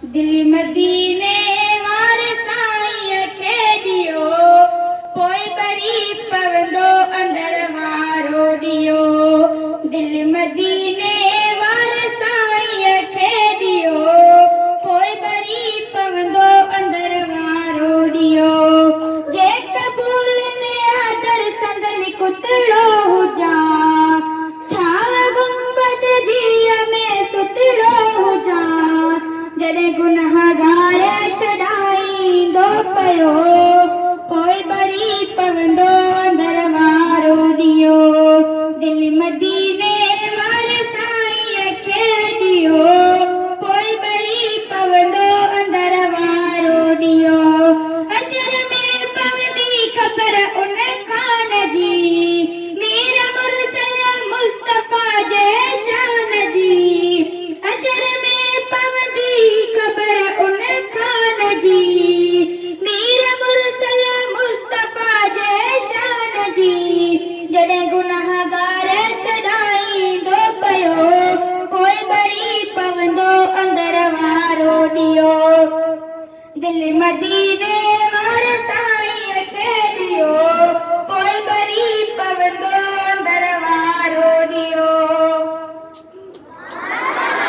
दिल मदीने वारे साईं खे ॾियो पोइ बरी पवंदो अंदर वारो ॾियो दिल मदीने वारे साईं खे ॾियो पोइ बरी पवंदो अंदर वारो ॾियो जे क़बूल में आदर संदन कुतड़ो हुजा छाव गुंबद जीअ में सुतड़ो हुजा जॾहिं गुनाहगार छॾाईंदो पियो पोइ बरी पवंदो अंदर वारो ॾियो दिल मदीने वारे साईं खे ॾियो पोइ बरी पवंदो अंदर वारो ॾियो हशर में पवंदी ख़बर उन खान जी मीर मुरसल मुस्तफ़ा जे शान जी हशर में पवंदी ख़बर उन खान जी मीर मुरसल मुस्तफ़ा जे शान जी जॾहिं गुनाहगार छॾाईंदो पियो पोइ बरी पवंदो अंदर वारो ॾियो दिल मदीने